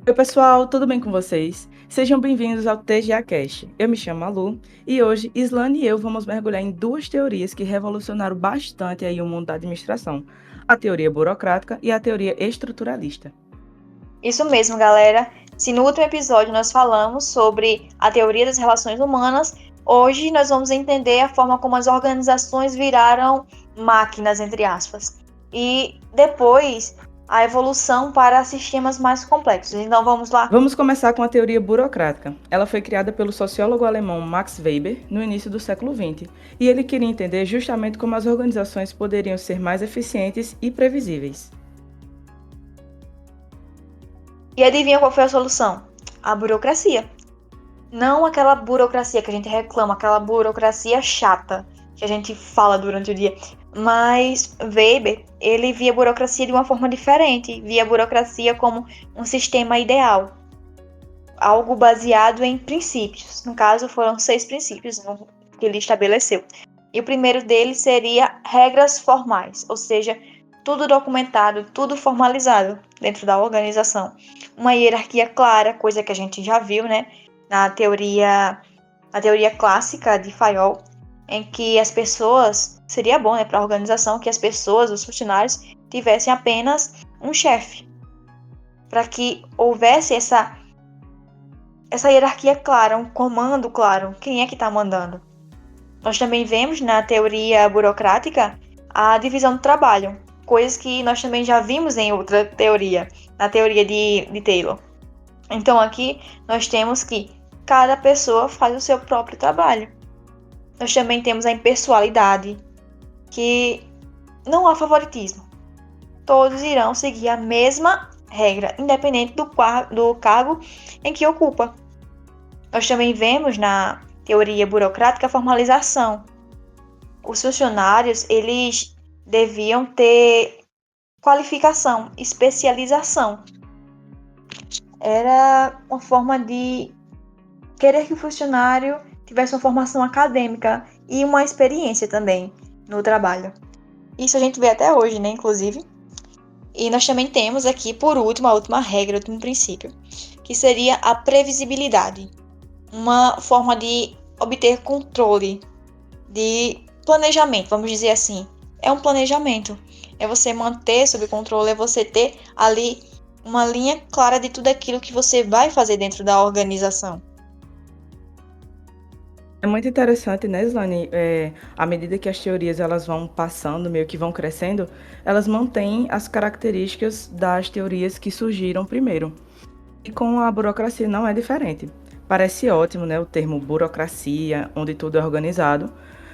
Oi, pessoal, tudo bem com vocês? Sejam bem-vindos ao TGA Cast. Eu me chamo Malu e hoje Islane e eu vamos mergulhar em duas teorias que revolucionaram bastante aí o mundo da administração: a teoria burocrática e a teoria estruturalista. Isso mesmo, galera. Se no último episódio nós falamos sobre a teoria das relações humanas, hoje nós vamos entender a forma como as organizações viraram máquinas, entre aspas. E depois a evolução para sistemas mais complexos. Então vamos lá. Vamos começar com a teoria burocrática. Ela foi criada pelo sociólogo alemão Max Weber no início do século XX, e ele queria entender justamente como as organizações poderiam ser mais eficientes e previsíveis. E adivinha qual foi a solução? A burocracia. Não aquela burocracia que a gente reclama, aquela burocracia chata que a gente fala durante o dia. Mas Weber, ele via a burocracia de uma forma diferente, via a burocracia como um sistema ideal, algo baseado em princípios. No caso, foram 6 princípios que ele estabeleceu. E o primeiro deles seria regras formais, ou seja, tudo documentado, tudo formalizado dentro da organização. Uma hierarquia clara, coisa que a gente já viu, né? Na teoria clássica de Fayol, em que as pessoas, seria bom, né, para a organização que as pessoas, os funcionários, tivessem apenas um chefe, para que houvesse essa hierarquia clara, um comando claro, quem é que está mandando. Nós também vemos na teoria burocrática a divisão do trabalho, coisas que nós também já vimos em outra teoria, na teoria de Taylor. Então aqui nós temos que cada pessoa faz o seu próprio trabalho. Nós também temos a impessoalidade, que não há favoritismo. Todos irão seguir a mesma regra, independente do cargo em que ocupa. Nós também vemos na teoria burocrática a formalização. Os funcionários, eles deviam ter qualificação, especialização. Era uma forma de querer que o funcionário tivesse uma formação acadêmica e uma experiência também no trabalho. Isso a gente vê até hoje, né, inclusive. E nós também temos aqui, por último, a última regra, o último princípio, que seria a previsibilidade. Uma forma de obter controle, de planejamento, vamos dizer assim. É um planejamento. É você manter sob controle, é você ter ali uma linha clara de tudo aquilo que você vai fazer dentro da organização. É muito interessante, né, Slane? À medida que as teorias elas vão passando, meio que vão crescendo, elas mantêm as características das teorias que surgiram primeiro. E com a burocracia não é diferente. Parece ótimo, né, o termo burocracia, onde tudo é organizado,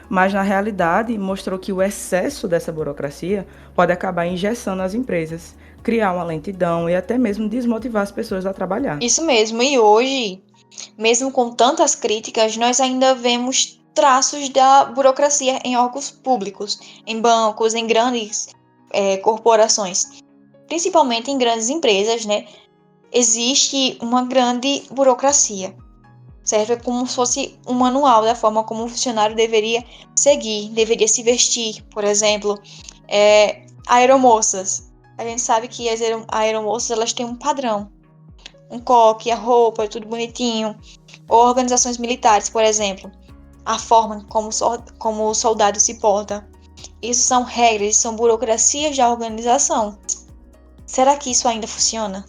mas na realidade mostrou que o excesso dessa burocracia pode acabar engessando as empresas, criar uma lentidão e até mesmo desmotivar as pessoas a trabalhar. Isso mesmo, e hoje, mesmo com tantas críticas, nós ainda vemos traços da burocracia em órgãos públicos, em bancos, em grandes corporações. Principalmente em grandes empresas, né? Existe uma grande burocracia. Serve como se fosse um manual da forma como o funcionário deveria seguir, deveria se vestir, por exemplo. Aeromoças. A gente sabe que as aeromoças elas têm um padrão. Um coque, a roupa, tudo bonitinho. Ou organizações militares, por exemplo. A forma como o soldado se porta. Isso são regras, são burocracias da organização. Será que isso ainda funciona?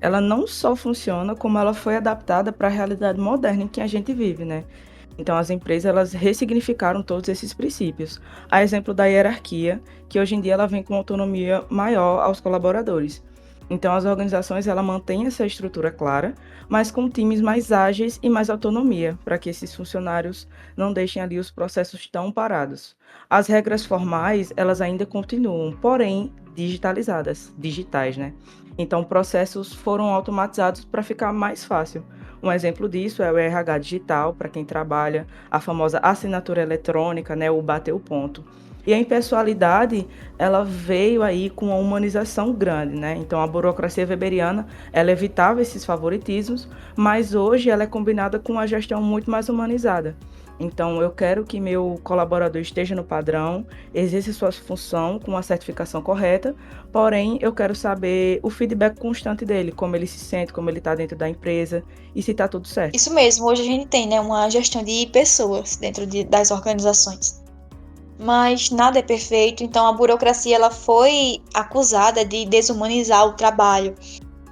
Ela não só funciona, como ela foi adaptada para a realidade moderna em que a gente vive, né? Então, as empresas elas ressignificaram todos esses princípios. A exemplo da hierarquia, que hoje em dia ela vem com autonomia maior aos colaboradores. Então, as organizações ela mantêm essa estrutura clara, mas com times mais ágeis e mais autonomia, para que esses funcionários não deixem ali os processos tão parados. As regras formais, elas ainda continuam, porém digitais, né? Então, processos foram automatizados para ficar mais fácil. Um exemplo disso é o RH digital, para quem trabalha, a famosa assinatura eletrônica, né, o bater o ponto. E a impessoalidade, ela veio aí com uma humanização grande, né? Então, a burocracia weberiana, ela evitava esses favoritismos, mas hoje ela é combinada com uma gestão muito mais humanizada. Então, eu quero que meu colaborador esteja no padrão, exerça sua função com a certificação correta, porém, eu quero saber o feedback constante dele, como ele se sente, como ele está dentro da empresa e se está tudo certo. Isso mesmo, hoje a gente tem, né, uma gestão de pessoas dentro das organizações. Mas nada é perfeito, então a burocracia ela foi acusada de desumanizar o trabalho,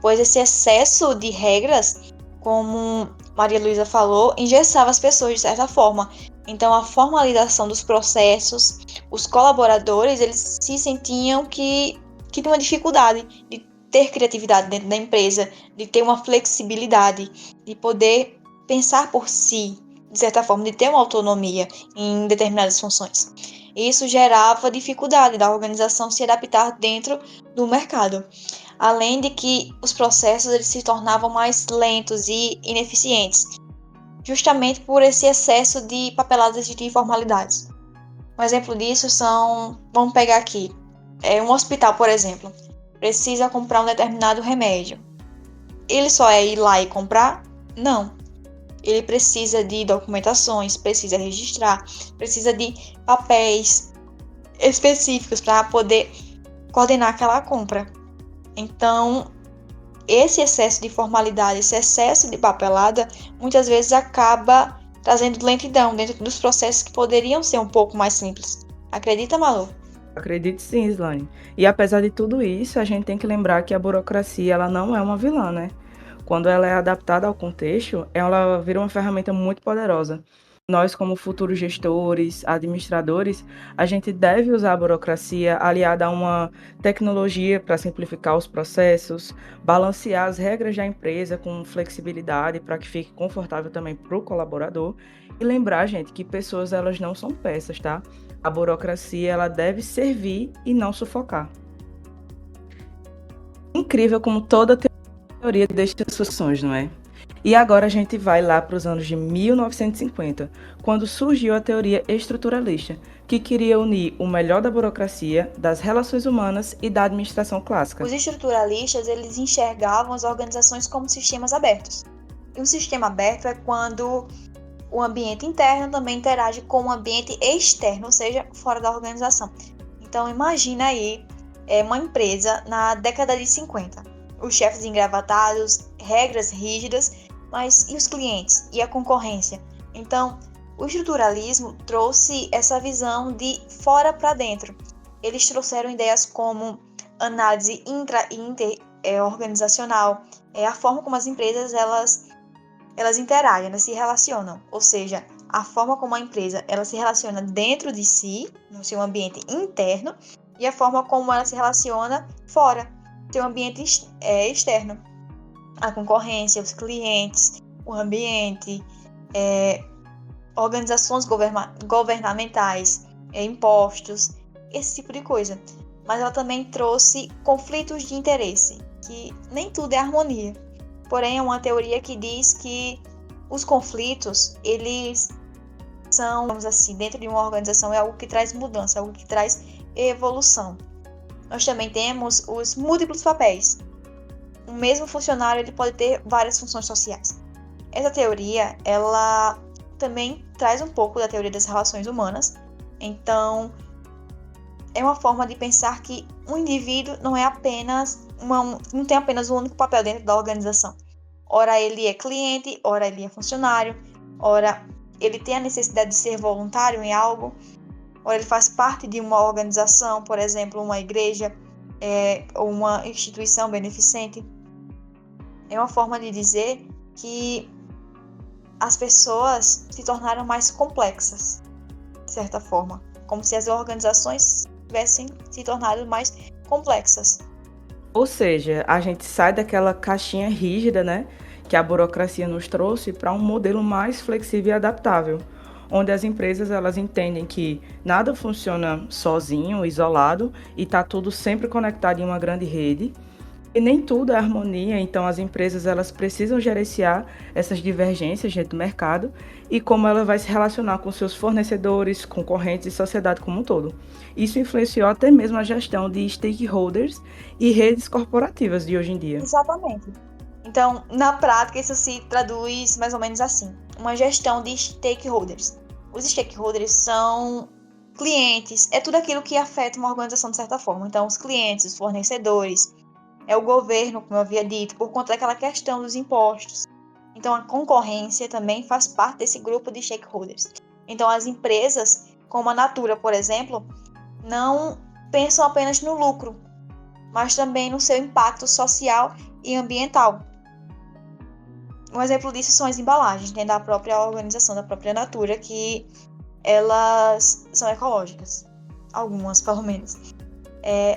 pois esse excesso de regras, como Maria Luísa falou, engessava as pessoas de certa forma. Então a formalização dos processos, os colaboradores, eles se sentiam que tinham uma dificuldade de ter criatividade dentro da empresa, de ter uma flexibilidade, de poder pensar por si, de certa forma, de ter uma autonomia em determinadas funções. Isso gerava dificuldade da organização se adaptar dentro do mercado. Além de que os processos eles se tornavam mais lentos e ineficientes, justamente por esse excesso de papeladas e de formalidades. Um exemplo disso são, vamos pegar aqui, um hospital, por exemplo, precisa comprar um determinado remédio. Ele só é ir lá e comprar? Não. Ele precisa de documentações, precisa registrar, precisa de papéis específicos para poder coordenar aquela compra. Então, esse excesso de formalidade, esse excesso de papelada, muitas vezes acaba trazendo lentidão dentro dos processos que poderiam ser um pouco mais simples. Acredita, Malu? Acredito sim, Slane. E apesar de tudo isso, a gente tem que lembrar que a burocracia ela não é uma vilã, né? Quando ela é adaptada ao contexto, ela vira uma ferramenta muito poderosa. Nós, como futuros gestores, administradores, a gente deve usar a burocracia aliada a uma tecnologia para simplificar os processos, balancear as regras da empresa com flexibilidade para que fique confortável também para o colaborador. E lembrar, gente, que pessoas elas não são peças, tá? A burocracia ela deve servir e não sufocar. Incrível como toda teoria deixa soluções, não é? E agora a gente vai lá para os anos de 1950, quando surgiu a teoria estruturalista, que queria unir o melhor da burocracia, das relações humanas e da administração clássica. Os estruturalistas eles enxergavam as organizações como sistemas abertos. E um sistema aberto é quando o ambiente interno também interage com o ambiente externo, ou seja, fora da organização. Então imagina aí uma empresa na década de 50. Os chefes engravatados, regras rígidas, mas e os clientes? E a concorrência? Então, o estruturalismo trouxe essa visão de fora para dentro. Eles trouxeram ideias como análise intra e interorganizacional, a forma como as empresas elas interagem, elas se relacionam, ou seja, a forma como a empresa ela se relaciona dentro de si, no seu ambiente interno, e a forma como ela se relaciona fora, no seu ambiente externo. A concorrência, os clientes, o ambiente, organizações governamentais, impostos, esse tipo de coisa. Mas ela também trouxe conflitos de interesse, que nem tudo é harmonia. Porém, é uma teoria que diz que os conflitos, eles são, vamos assim, dentro de uma organização, é algo que traz mudança, algo que traz evolução. Nós também temos os múltiplos papéis. O mesmo funcionário ele pode ter várias funções sociais. Essa teoria, ela também traz um pouco da teoria das relações humanas. Então, é uma forma de pensar que um indivíduo não é apenas não tem apenas um único papel dentro da organização. Ora ele é cliente, ora ele é funcionário, ora ele tem a necessidade de ser voluntário em algo, ora ele faz parte de uma organização, por exemplo, uma igreja ou uma instituição beneficente. É uma forma de dizer que as pessoas se tornaram mais complexas, de certa forma, como se as organizações tivessem se tornado mais complexas. Ou seja, a gente sai daquela caixinha rígida, né, que a burocracia nos trouxe para um modelo mais flexível e adaptável, onde as empresas elas entendem que nada funciona sozinho, isolado, e está tudo sempre conectado em uma grande rede. E nem tudo é harmonia, então as empresas elas precisam gerenciar essas divergências dentro do mercado e como ela vai se relacionar com seus fornecedores, concorrentes e sociedade como um todo. Isso influenciou até mesmo a gestão de stakeholders e redes corporativas de hoje em dia. Exatamente. Então, na prática, isso se traduz mais ou menos assim: uma gestão de stakeholders. Os stakeholders são clientes, é tudo aquilo que afeta uma organização de certa forma. Então, os clientes, os fornecedores, é o governo, como eu havia dito, por conta daquela questão dos impostos. Então, a concorrência também faz parte desse grupo de stakeholders. Então, as empresas, como a Natura, por exemplo, não pensam apenas no lucro, mas também no seu impacto social e ambiental. Um exemplo disso são as embalagens, né, da própria organização, da própria Natura, que elas são ecológicas. Algumas, pelo menos.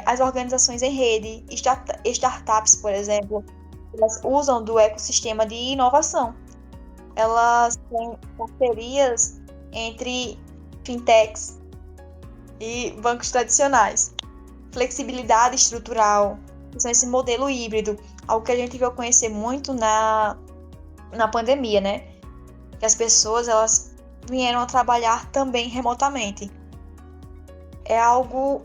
As organizações em rede, startups, por exemplo, elas usam do ecossistema de inovação. Elas têm parcerias entre fintechs e bancos tradicionais. Flexibilidade estrutural, então esse modelo híbrido, algo que a gente veio conhecer muito na pandemia, né? Que as pessoas, elas vieram a trabalhar também remotamente. É algo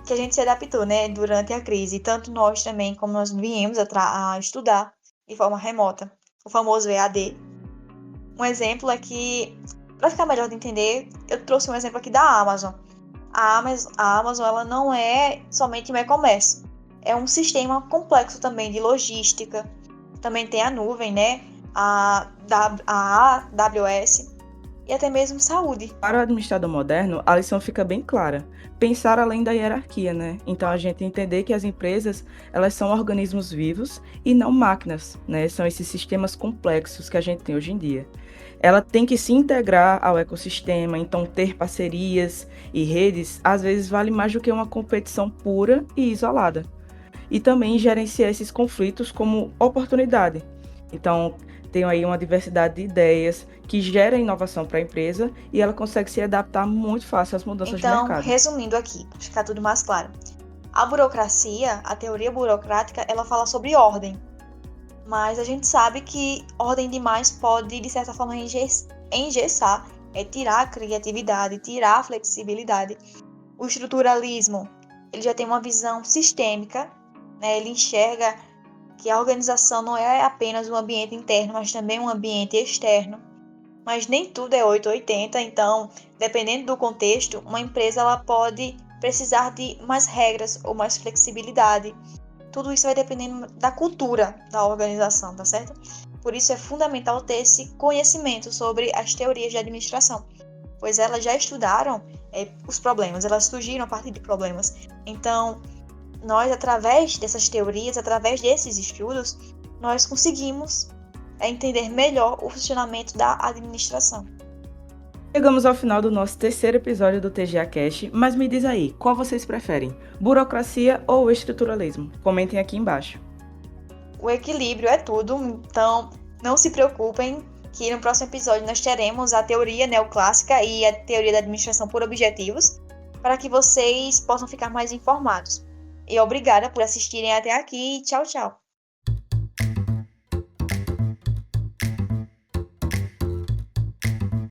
que a gente se adaptou, né, durante a crise, tanto nós também, como nós viemos a estudar de forma remota, o famoso EAD. Um exemplo é que, para ficar melhor de entender, eu trouxe um exemplo aqui da Amazon. A Amazon ela não é somente um e-commerce, é um sistema complexo também de logística, também tem a nuvem, né, a AWS, e até mesmo saúde. Para o administrador moderno, a lição fica bem clara. Pensar além da hierarquia, né? Então a gente entender que as empresas, elas são organismos vivos e não máquinas, né? São esses sistemas complexos que a gente tem hoje em dia. Ela tem que se integrar ao ecossistema, então ter parcerias e redes, às vezes vale mais do que uma competição pura e isolada. E também gerenciar esses conflitos como oportunidade. Então, tem aí uma diversidade de ideias que gera inovação para a empresa e ela consegue se adaptar muito fácil às mudanças de mercado. Então, resumindo aqui, para ficar tudo mais claro. A burocracia, a teoria burocrática, ela fala sobre ordem. Mas a gente sabe que ordem demais pode, de certa forma, engessar, tirar a criatividade, tirar a flexibilidade. O estruturalismo, ele já tem uma visão sistêmica, né? Ele enxerga que a organização não é apenas um ambiente interno, mas também um ambiente externo. Mas nem tudo é 880, então, dependendo do contexto, uma empresa ela pode precisar de mais regras ou mais flexibilidade. Tudo isso vai dependendo da cultura da organização, tá certo? Por isso é fundamental ter esse conhecimento sobre as teorias de administração, pois elas já estudaram os problemas, elas surgiram a partir de problemas. Então, nós, através dessas teorias, através desses estudos, nós conseguimos entender melhor o funcionamento da administração. Chegamos ao final do nosso terceiro episódio do TGA Cast, mas me diz aí, qual vocês preferem? Burocracia ou estruturalismo? Comentem aqui embaixo. O equilíbrio é tudo, então não se preocupem que no próximo episódio nós teremos a teoria neoclássica e a teoria da administração por objetivos, para que vocês possam ficar mais informados. E obrigada por assistirem até aqui. Tchau, tchau.